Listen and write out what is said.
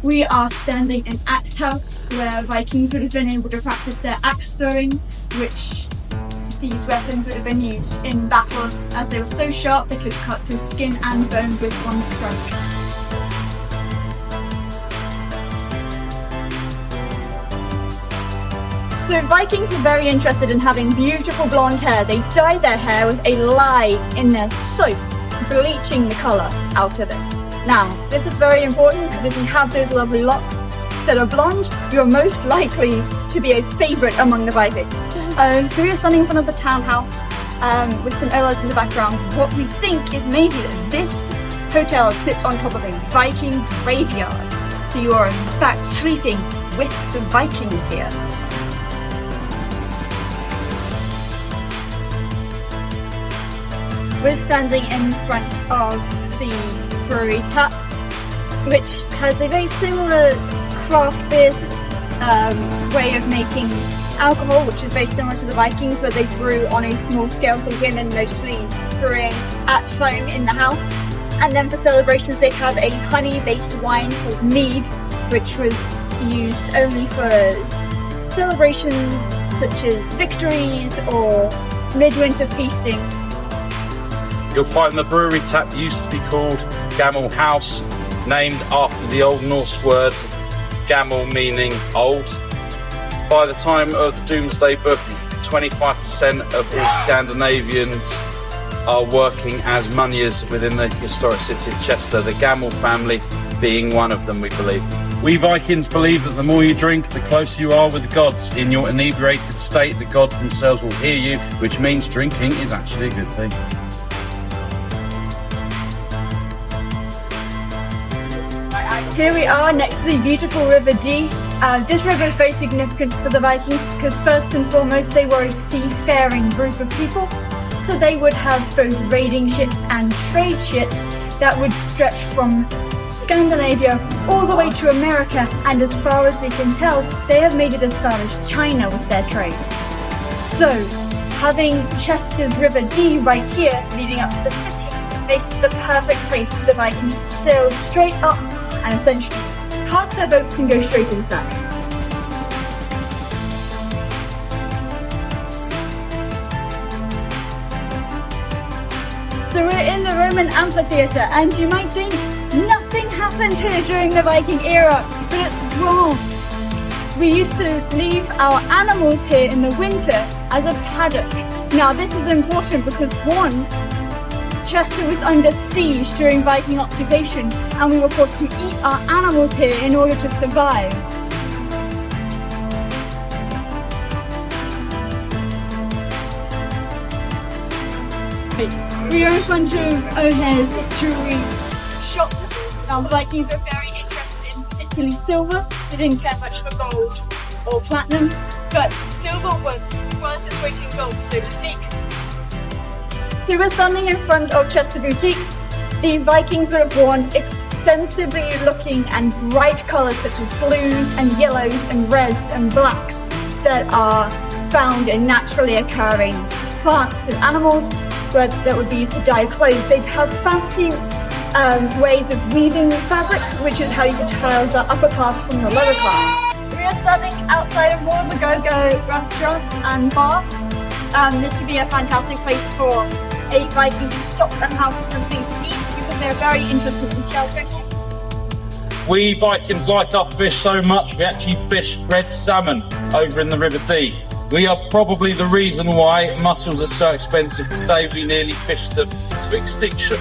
We are standing in Axe House, where Vikings would have been able to practice their axe throwing, which these weapons would have been used in battle, as they were so sharp they could cut through skin and bone with one stroke. So Vikings were very interested in having beautiful blonde hair. They dye their hair with a lye in their soap, bleaching the colour out of it. Now, this is very important because if you have those lovely locks that are blonde, you're most likely to be a favourite among the Vikings. So we are standing in front of the townhouse with some olives in the background. What we think is maybe that this hotel sits on top of a Viking graveyard. So you are in fact sleeping with the Vikings here. We're standing in front of the brewery tap, which has a very similar craft beer way of making alcohol, which is very similar to the Vikings, where they brew on a small scale for women, mostly brewing at home in the house. And then for celebrations they have a honey-based wine called mead, which was used only for celebrations such as victories or midwinter feasting. You'll find the brewery tap used to be called Gamel House, named after the Old Norse word Gamel, meaning old. By the time of the Doomsday Book, 25% of all Scandinavians are working as moneyers within the historic city of Chester, the Gamel family being one of them, we believe. We Vikings believe that the more you drink, the closer you are with the gods. In your inebriated state, the gods themselves will hear you, which means drinking is actually a good thing. Here we are next to the beautiful River Dee. This river is very significant for the Vikings because first and foremost they were a seafaring group of people. So they would have both raiding ships and trade ships that would stretch from Scandinavia all the way to America, and as far as we can tell, they have made it as far as China with their trade. So having Chester's River Dee right here leading up to the city makes it the perfect place for the Vikings to sail straight up and essentially park their boats and go straight inside. So we're in the Roman amphitheatre, and you might think nothing happened here during the Viking era, but it's wrong. We used to leave our animals here in the winter as a paddock. Now this is important because once Chester was under siege during Viking occupation, and we were forced to eat our animals here in order to survive. We are in front of O'Hare's jewellery shop. Now the Vikings were very interested in particularly silver. They didn't care much for gold or platinum, but silver was worth its weight in gold, so to speak. So we're standing in front of Chester Boutique. The Vikings would have worn expensively looking and bright colours such as blues and yellows and reds and blacks that are found in naturally occurring plants and animals that would be used to dye clothes. They'd have fancy ways of weaving fabric, which is how you could tell the upper class from the lower class. We are standing outside of Moore's Go-Go restaurant and bar. This would be a fantastic place for a Viking to stop and have something to eat because they're very interested in shellfish. We Vikings like our fish so much we actually fish red salmon over in the River Dee. We are probably the reason why mussels are so expensive today. We nearly fished them to extinction.